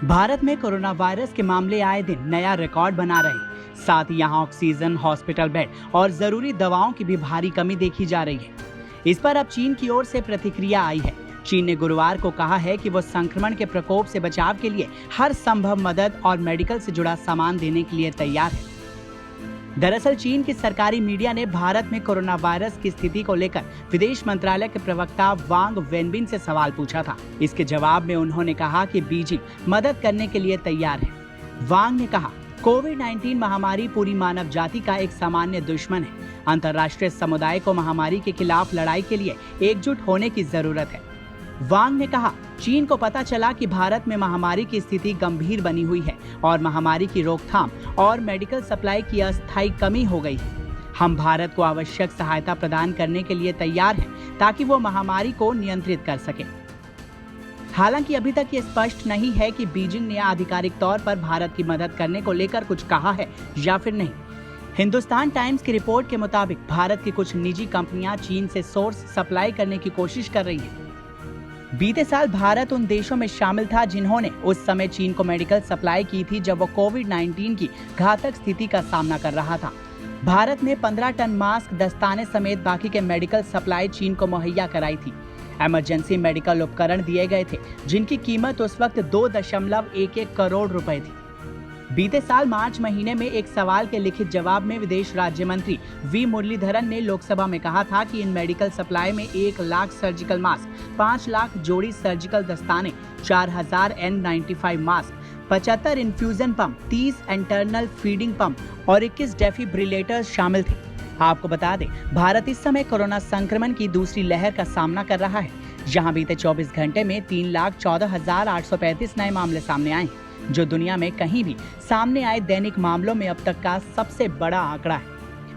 भारत में corona virus के मामले आए दिन नया रिकॉर्ड बना रहे हैं। साथ ही यहाँ ऑक्सीजन, हॉस्पिटल बेड और जरूरी दवाओं की भी भारी कमी देखी जा रही है। इस पर अब चीन की ओर से प्रतिक्रिया आई है। चीन ने गुरुवार को कहा है कि वो संक्रमण के प्रकोप से बचाव के लिए हर संभव मदद और मेडिकल से जुड़ा सामान देने के लिए तैयार है। दरअसल चीन की सरकारी मीडिया ने भारत में कोरोना वायरस की स्थिति को लेकर विदेश मंत्रालय के प्रवक्ता वांग वेनबिन से सवाल पूछा था। इसके जवाब में उन्होंने कहा कि बीजिंग मदद करने के लिए तैयार है। वांग ने कहा, कोविड-19 महामारी पूरी मानव जाति का एक सामान्य दुश्मन है। अंतर्राष्ट्रीय समुदाय को महामारी के खिलाफ लड़ाई के लिए एकजुट होने की जरूरत है। वांग ने कहा, चीन को पता चला कि भारत में महामारी की स्थिति गंभीर बनी हुई है और महामारी की रोकथाम और मेडिकल सप्लाई की अस्थायी कमी हो गई है। हम भारत को आवश्यक सहायता प्रदान करने के लिए तैयार हैं ताकि वो महामारी को नियंत्रित कर सके। हालांकि अभी तक ये स्पष्ट नहीं है कि बीजिंग ने आधिकारिक तौर पर भारत की मदद करने को लेकर कुछ कहा है या फिर नहीं। हिंदुस्तान टाइम्स की रिपोर्ट के मुताबिक भारत की कुछ निजी कंपनियां चीन से सोर्स सप्लाई करने की कोशिश कर रही हैं। बीते साल भारत उन देशों में शामिल था जिन्होंने उस समय चीन को मेडिकल सप्लाई की थी जब वो कोविड-19 की घातक स्थिति का सामना कर रहा था। भारत ने 15 टन मास्क, दस्ताने समेत बाकी के मेडिकल सप्लाई चीन को मुहैया कराई थी। इमरजेंसी मेडिकल उपकरण दिए गए थे जिनकी कीमत उस वक्त 2.11 करोड़ रुपए थी। बीते साल मार्च महीने में एक सवाल के लिखित जवाब में विदेश राज्य मंत्री वी मुरलीधरन ने लोकसभा में कहा था कि इन मेडिकल सप्लाई में 1 लाख सर्जिकल मास्क, 5 लाख जोड़ी सर्जिकल दस्ताने, 4000 N95 mask, 75 infusion pump, 30 internal feeding pump और 21 डेफिब्रिलेटर्स शामिल थे। आपको बता दें, भारत इस समय कोरोना संक्रमण की दूसरी लहर का सामना कर रहा है, जहां बीते 24 घंटे में 3,14,835 नए मामले सामने आए हैं, जो दुनिया में कहीं भी सामने आए दैनिक मामलों में अब तक का सबसे बड़ा आंकड़ा है।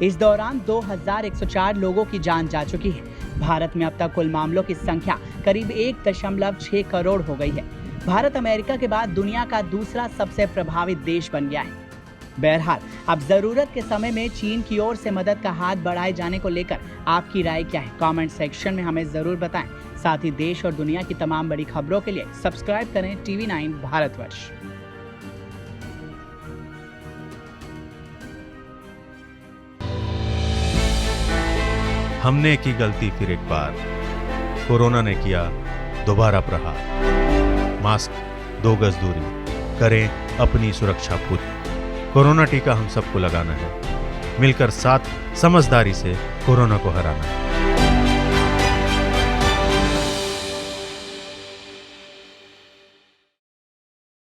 इस दौरान 2,104 लोगों की जान जा चुकी है। भारत में अब तक कुल मामलों की संख्या करीब 1.6 करोड़ हो गई है। भारत अमेरिका के बाद दुनिया का दूसरा सबसे प्रभावित देश बन गया है। बहरहाल, अब जरूरत के समय में चीन की ओर से मदद का हाथ बढ़ाए जाने को लेकर आपकी राय क्या है? कमेंट सेक्शन में हमें जरूर बताएं। साथ ही देश और दुनिया की तमाम बड़ी खबरों के लिए सब्सक्राइब करें TV9 भारतवर्ष। हमने की गलती फिर एक बार, कोरोना ने किया दोबारा प्रहार। मास्क, 2 गज दूरी, करें अपनी सुरक्षा पूरी। कोरोना टीका हम सबको लगाना है, मिलकर साथ समझदारी से कोरोना को हराना है।